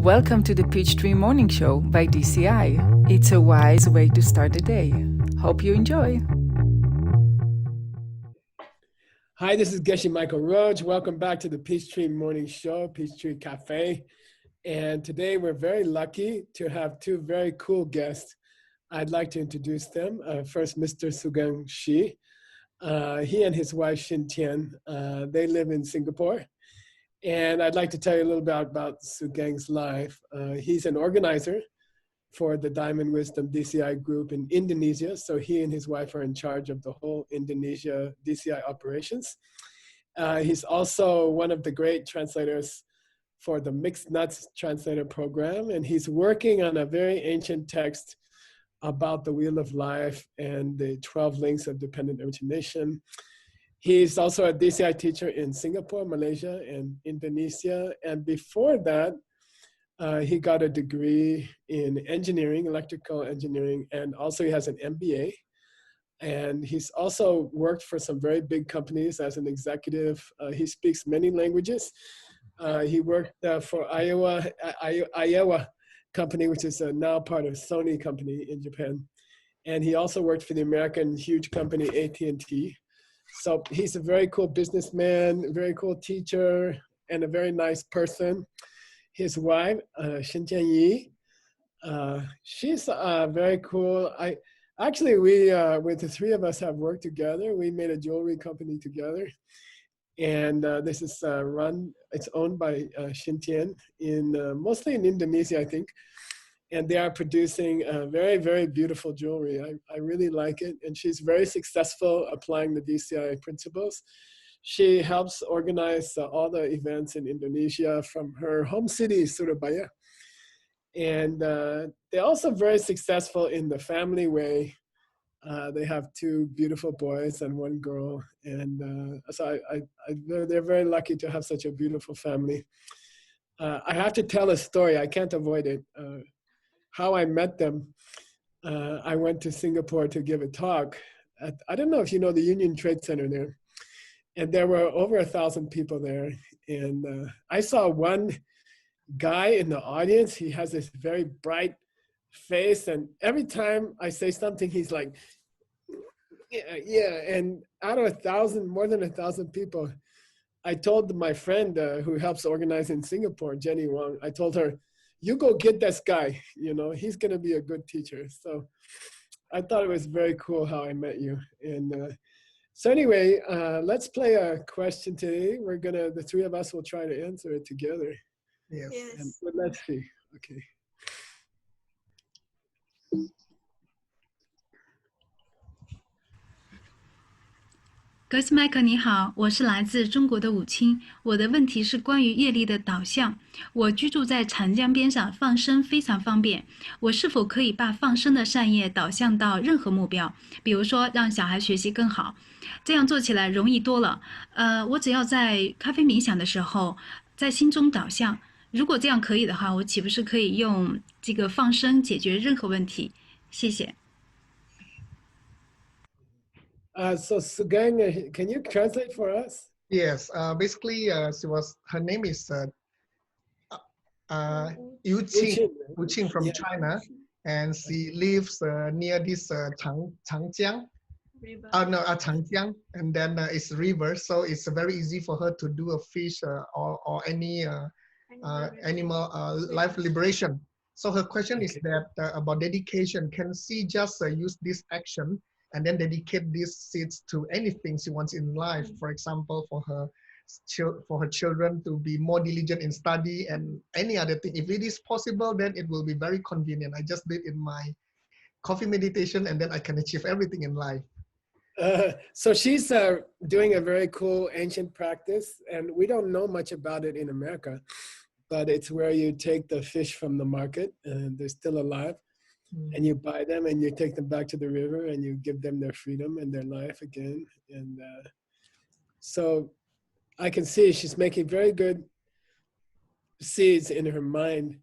Welcome to the Peachtree Morning Show by DCI. It's a wise way to start the day. Hope you enjoy. Hi, this is Geshe Michael Roach. Welcome back to the Peachtree Morning Show, Peachtree Cafe. And today we're very lucky to have two very cool guests. I'd like to introduce them. First, Mr. Sugang Shi. He and his wife, Xin Tian, they live in Singapore. And I'd like to tell you a little bit about Sugang's life. He's an organizer for the Diamond Wisdom DCI group in Indonesia. So he and his wife are in charge of the whole Indonesia DCI operations. He's also one of the great translators for the Mixed Nuts Translator Program. And he's working on a very ancient text about the Wheel of Life and the 12 links of dependent origination. He's also a DCI teacher in Singapore, Malaysia, and Indonesia. And before that, he got a degree in engineering, electrical engineering, and also he has an MBA. And he's also worked for some very big companies as an executive. He speaks many languages. He worked for Iowa company, which is now part of Sony company in Japan. And he also worked for the American huge company AT&T. So he's a very cool businessman, very cool teacher, and a very nice person. His wife, Xin Tianyi, she's very cool. We, with the three of us have worked together. We made a jewelry company together. And this is it's owned by Xin Tian, mostly in Indonesia, I think. And they are producing very, very beautiful jewelry. I really like it. And she's very successful applying the DCI principles. She helps organize all the events in Indonesia from her home city, Surabaya. And they're also very successful in the family way. They have two beautiful boys and one girl. And so they're very lucky to have such a beautiful family. I have to tell a story. I can't avoid it. How I met them, I went to Singapore to give a talk. I don't know if you know the Union Trade Center there. And there were over 1,000 people there. And I saw one guy in the audience. He has this very bright face. And every time I say something, he's like, yeah. And out of 1,000, more than 1,000 people, I told my friend who helps organize in Singapore, Jenny Wong, I told her, you go get this guy, he's going to be a good teacher. So I thought it was very cool how I met you. And so anyway, let's play a question today. The three of us will try to answer it together. Yes. And let's see. Okay.格西麦克你好，我是来自中国的武清。我的问题是关于业力的导向。我居住在长江边上，放生非常方便。我是否可以把放生的善业导向到任何目标？比如说让小孩学习更好，这样做起来容易多了。我只要在咖啡冥想的时候，在心中导向。如果这样可以的话，我岂不是可以用这个放生解决任何问题？谢谢。So Sugang, can you translate for us? Yes. Basically, her name is Yu Qing from China, and she lives near this Changjiang. Changjiang, and then it's a river, so it's very easy for her to do a fish or any animal life liberation. So her question is that about dedication. Can she just use this action and then dedicate these seeds to anything she wants in life? For example, for her children to be more diligent in study and any other thing. If it is possible, then it will be very convenient. I just did in my coffee meditation, and then I can achieve everything in life. So she's doing a very cool ancient practice, and we don't know much about it in America, but it's where you take the fish from the market, and they're still alive, and you buy them and you take them back to the river and you give them their freedom and their life again. And so I can see she's making very good seeds in her mind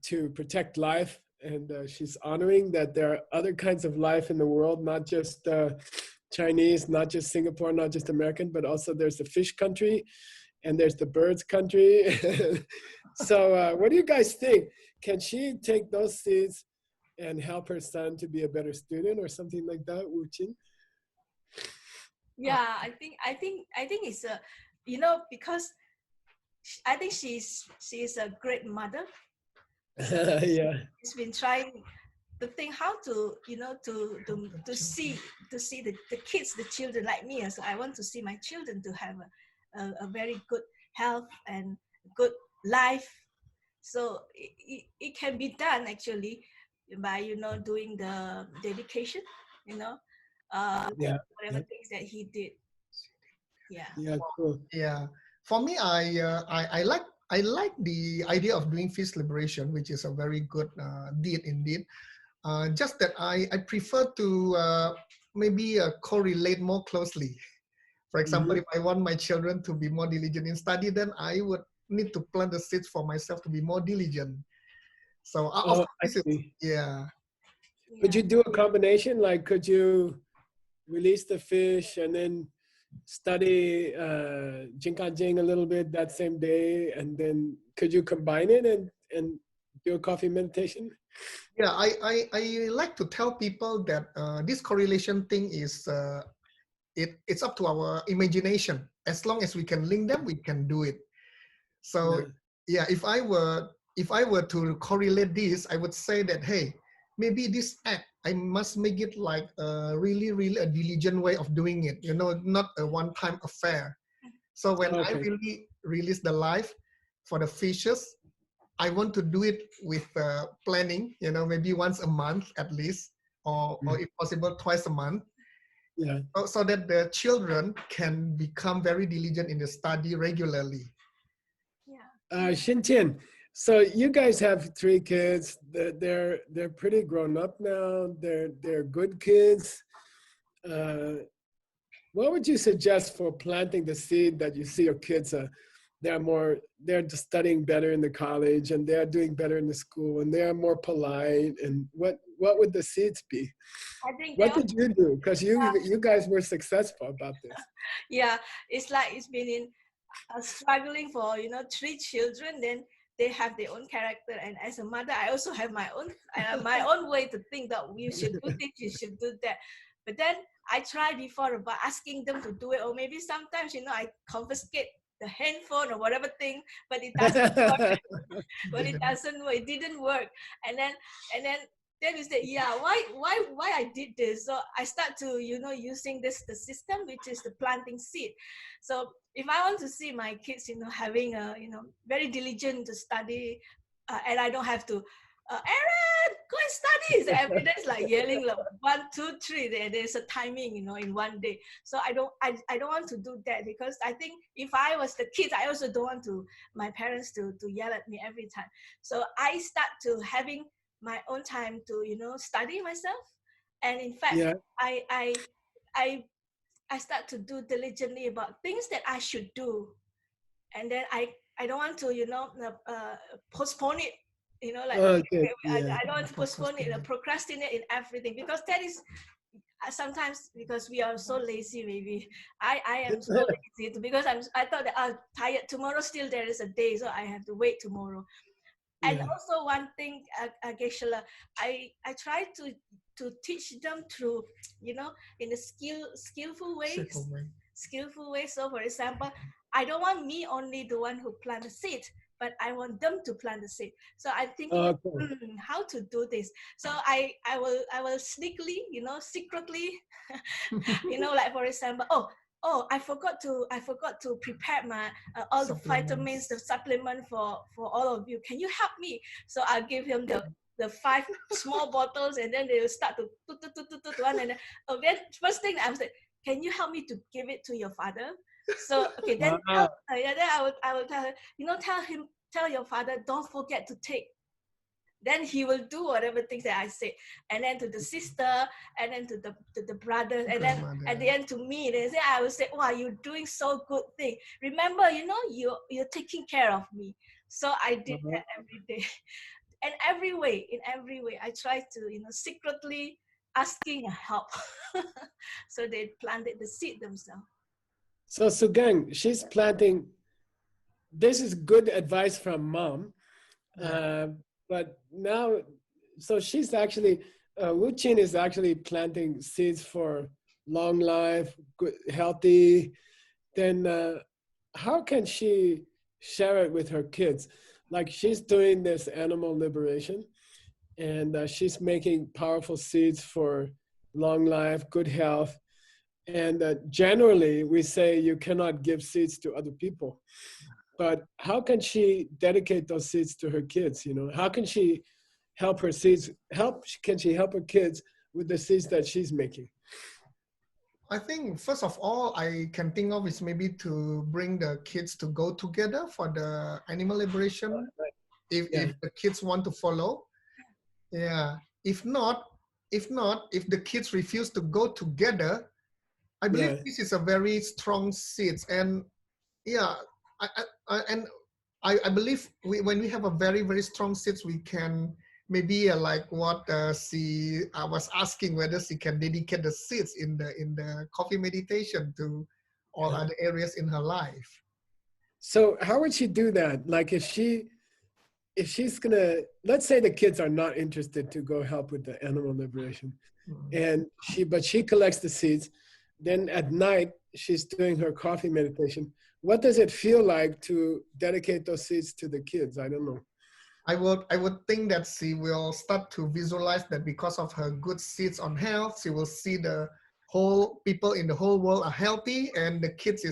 to protect life. And she's honoring that there are other kinds of life in the world, not just Chinese, not just Singapore, not just American, but also there's the fish country. and there's the birds country. So what do you guys think? Can she take those seeds and help her son to be a better student or something like that, Wu Qing? Yeah, I think it's a, because I think she's a great mother. Yeah. She's been trying to think how to, to see the kids, the children like me. So I want to see my children to have a very good health and good life. So it can be done actually by, doing the dedication, Yeah. whatever things that he did. Yeah. Yeah, cool. Yeah, for me, I like the idea of doing feast liberation, which is a very good deed indeed. Just that I prefer to maybe correlate more closely. For example, if I want my children to be more diligent in study, then I would need to plant the seeds for myself to be more diligent. So I see. Yeah. Could you do a combination? Like, could you release the fish and then study Jing a little bit that same day, and then could you combine it and do a coffee meditation? Yeah, I like to tell people that this correlation thing is it's up to our imagination. As long as we can link them, we can do it. So yeah, if I were to correlate this, I would say that, hey, maybe this act, I must make it like really a diligent way of doing it, not a one-time affair. So when I really release the life for the fishes, I want to do it with planning, maybe once a month at least, or if possible, twice a month. Yeah. So that the children can become very diligent in the study regularly. Xintian, so you guys have 3 kids. They're pretty grown up now. They're good kids. What would you suggest for planting the seed that you see your kids? They're just studying better in the college, and they're doing better in the school, and they're more polite. And what would the seeds be? I think what did you do? Because you guys were successful about this. Yeah, it's like it's been in struggling for 3 children. Then they have their own character, and as a mother, I also have my own way to think that you should do this, you should do that. But then I tried before about asking them to do it, or maybe sometimes I confiscate the handphone or whatever thing, but it doesn't work. But it doesn't work. It didn't work. And then you say, yeah, why I did this? So I start to using the system, which is the planting seed. So if I want to see my kids having a very diligent to study, and I don't have to Aaron, go and study. So every day is like yelling like 1, 2, 3. There's a timing, in one day. So I don't want to do that, because I think if I was the kids, I also don't want my parents to yell at me every time. So I start to having my own time to study myself, and in fact, I start to do diligently about things that I should do, and then I don't want to postpone it. I don't want to postpone it, procrastinate in everything, because that is sometimes, because we are so lazy. Maybe I am so lazy because I thought that I'm tired. Tomorrow still there is a day, so I have to wait tomorrow. And also one thing, Geshe-la, I try to teach them through, in a skillful way. Skillful way. So for example, I don't want me only the one who plant the seed, but I want them to plant the seed. So I think how to do this. So I will sneakily, secretly, like for example, I forgot to prepare my all the vitamins, the supplement for all of you. Can you help me? So I'll give him the 5 small bottles, and then they will start to one, and then first thing I was like, can you help me to give it to your father? So okay, then then I will tell her, tell your father, don't forget to take. Then he will do whatever things that I say, and then to the sister, and then to the brothers, and then at the end to me. They say, I will say, wow, you're doing so good thing. Remember, you're taking care of me. So I did that every day, and in every way, I try to secretly asking help. So they planted the seed themselves. So Sugang, she's planting this is good advice from mom. But now, so she's actually, Wu Qin is actually planting seeds for long life, good, healthy. Then how can she share it with her kids? Like she's doing this animal liberation, and she's making powerful seeds for long life, good health. And generally, we say you cannot give seeds to other people. But how can she dedicate those seeds to her kids? You know, how can she help her seeds? Can she help her kids with the seeds that she's making? I think first of all, I can think of is maybe to bring the kids to go together for the animal liberation. If the kids want to follow, yeah. If not, if the kids refuse to go together, I believe this is a very strong seed. And yeah, I believe when we have a very, very strong seeds, we can maybe like what I was asking whether she can dedicate the seeds in the coffee meditation to all other areas in her life. So how would she do that? Like if she's gonna, let's say the kids are not interested to go help with the animal liberation, and she collects the seeds, then at night she's doing her coffee meditation. What does it feel like to dedicate those seeds to the kids? I don't know. I would think that she will start to visualize that because of her good seeds on health, she will see the whole people in the whole world are healthy, and the kids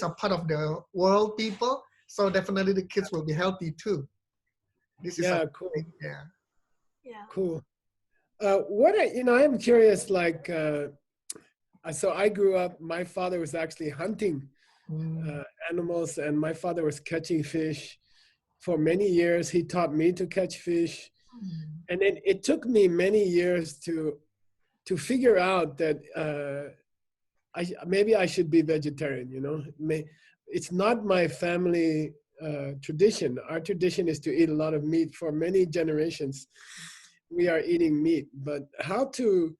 are part of the world people. So definitely the kids will be healthy too. This is cool. Yeah. Cool. I'm curious, like, so I grew up, my father was actually hunting animals, and my father was catching fish. For many years, he taught me to catch fish. And then it took me many years to figure out that maybe I should be vegetarian, you know. It's not my family tradition. Our tradition is to eat a lot of meat. For many generations, we are eating meat. But how to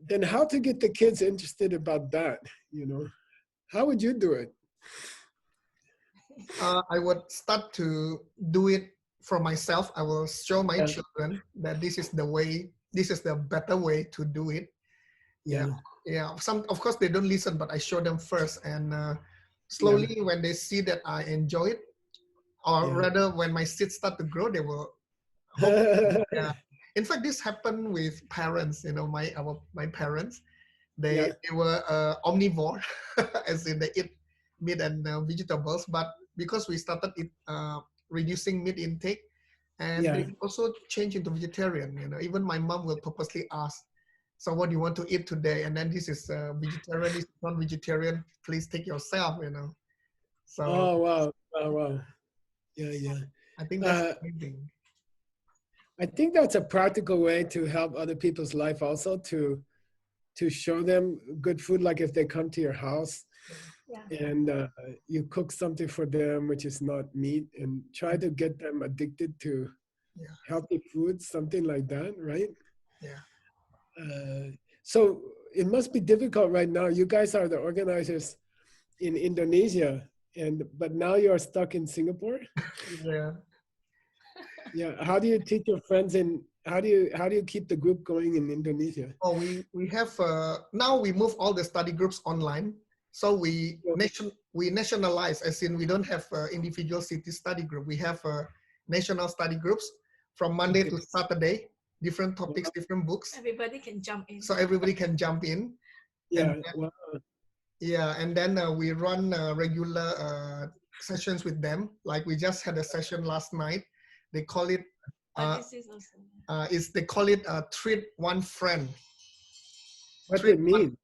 get the kids interested about that, you know? How would you do it? I would start to do it for myself. I will show my children that this is the better way to do it. Yeah. Some, of course, they don't listen, but I show them first, and slowly when they see that I enjoy it, or rather when my seeds start to grow, they will hope. In fact, this happened with parents. You know, my parents, they were omnivore, as in they eat meat and vegetables, but because we started reducing meat intake, and they also change into vegetarian. You know, even my mom will purposely ask, so what do you want to eat today? And then this is vegetarian, this is non-vegetarian, please take yourself, you know. So wow. Yeah. I think that's amazing. I think that's a practical way to help other people's life also, to show them good food. Like if they come to your house and you cook something for them which is not meat, and try to get them addicted to healthy food, something like that, right? So it must be difficult right now. You guys are the organizers in Indonesia, but now you're stuck in Singapore. How do you teach your friends, and how do you keep the group going in Indonesia? Oh, we have now we move all the study groups online. So we nationalize, as in we don't have individual city study group. We have national study groups from Monday to Saturday, different topics, different books. Everybody can jump in. So everybody can jump in. And then we run regular sessions with them. Like we just had a session last night. They call it they call it treat one friend. What does it mean?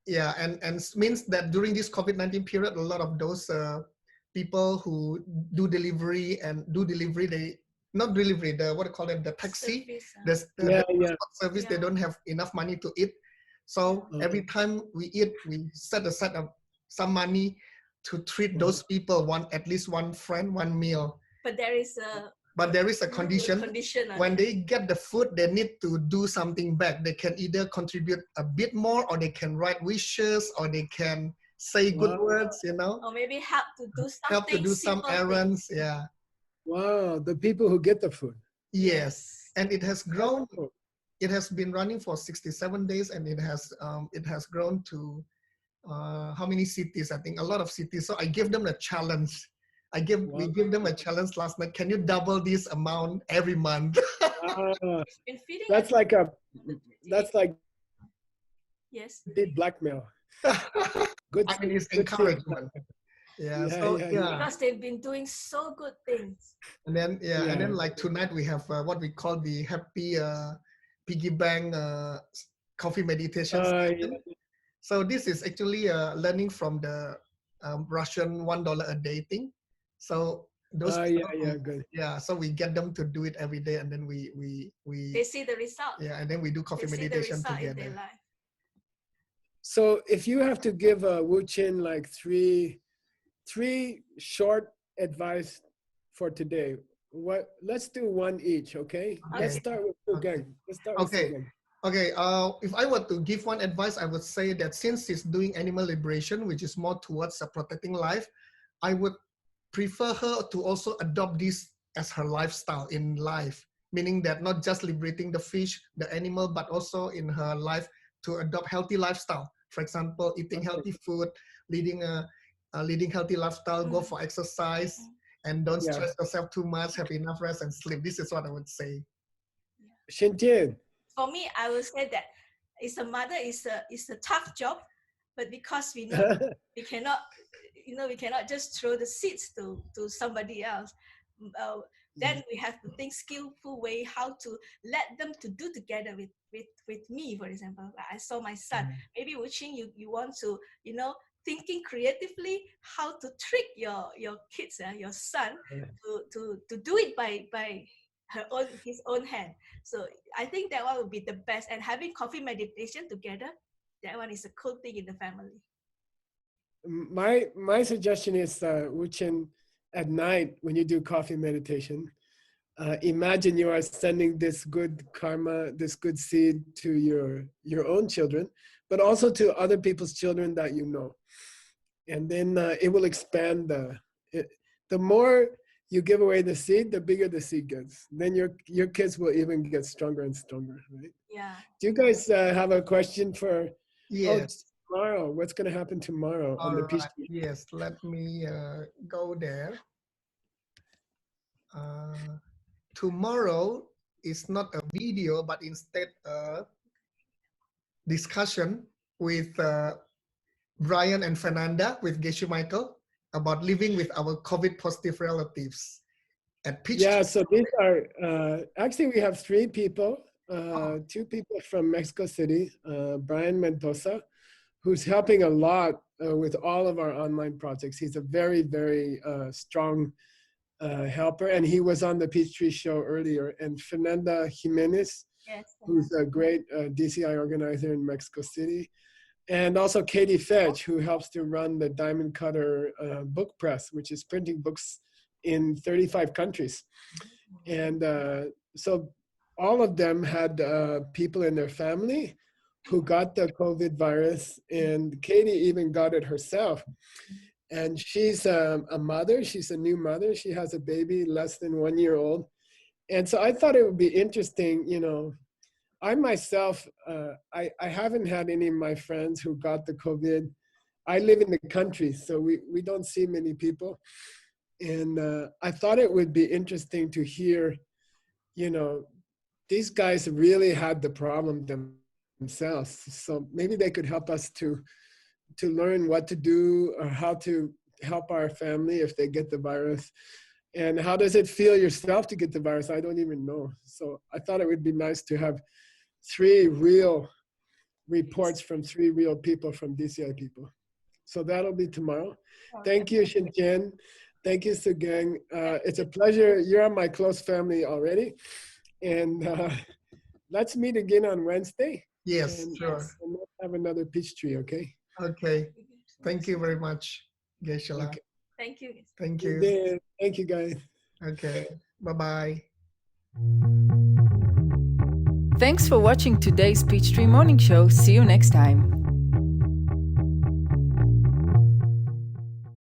Yeah, and means that during this COVID-19 period, a lot of those people who do delivery, they not delivery, what do you call it, the taxi, the service, they don't have enough money to eat. So every time we eat, we set aside some money to treat those people at least one friend, one meal. But there is a condition. When they get the food, they need to do something back. They can either contribute a bit more, or they can write wishes, or they can say good words, you know. Or maybe help to do something. Help to do some errands, yeah. Wow, the people who get the food. Yes, and it has grown. It has been running for 67 days, and it has grown to how many cities? I think a lot of cities. So I give them a challenge. We give them a challenge last night. Can you double this amount every month? That's like yes, big blackmail. Good. I mean, it's encouragement. Yeah, because they've been doing so good things. And then and then like tonight we have what we call the happy piggy bank coffee meditation. So this is actually learning from the Russian $1 a day thing. So those good. Yeah, so we get them to do it every day, and then we they see the result. Yeah, and then we do coffee meditation together. So if you have to give Wu Chin like three short advice for today, let's do one each, okay? Let's start with Sugang. Okay, if I were to give one advice, I would say that since he's doing animal liberation, which is more towards protecting life, I would prefer her to also adopt this as her lifestyle in life, meaning that not just liberating the fish, the animal, but also in her life to adopt healthy lifestyle. For example, eating healthy food, leading healthy lifestyle, go for exercise, and don't stress yourself too much, have enough rest and sleep. This is what I would say. Shintian. For me, I would say that it's a mother is a tough job, but because we know we cannot just throw the seeds to somebody else. Then we have to think skillful way how to let them to do together with me, for example. I saw my son. Maybe Wu Qing, you want to, thinking creatively how to trick your kids, your son, to do it by his own hand. So I think that one would be the best. And having coffee meditation together, that one is a cool thing in the family. My suggestion is Wu Chin, at night when you do coffee meditation, imagine you are sending this good karma, this good seed to your own children, but also to other people's children that you know. And then it will expand. The more you give away the seed, the bigger the seed gets. Then your kids will even get stronger and stronger, right? Yeah. Do you guys have a question for tomorrow? What's going to happen tomorrow on the Peace Tree? Yes, let me go there. Tomorrow is not a video, but instead a discussion with Brian and Fernanda, with Geshe Michael, about living with our COVID positive relatives at Peach. Yeah, so these are, actually we have 3 people, 2 people from Mexico City, Brian Mendoza, who's helping a lot with all of our online projects. He's a very, very strong helper, and he was on the Peachtree show earlier. And Fernanda Jimenez, who's a great DCI organizer in Mexico City. And also Katie Fetch, who helps to run the Diamond Cutter book press, which is printing books in 35 countries. And so all of them had people in their family who got the COVID virus, and Katie even got it herself. And she's a mother, she's a new mother. She has a baby less than 1 year old. And so I thought it would be interesting, I myself, I haven't had any of my friends who got the COVID. I live in the country, so we don't see many people. And I thought it would be interesting to hear, these guys really had the problem themselves. So maybe they could help us to learn what to do or how to help our family if they get the virus. And how does it feel yourself to get the virus? I don't even know. So I thought it would be nice to have 3 real reports from 3 real people, from DCI people. So that'll be tomorrow. Thank you, Shinjian. Thank you, Sugang. It's a pleasure. You're on my close family already. And let's meet again on Wednesday. Yes, sure. And let's have another peach tree, okay? Okay. Thank you very much, Geshe-la. Okay. Thank you. Thank you. Thank you, guys. Okay. Bye-bye. Thanks for watching today's Peachtree Morning Show. See you next time.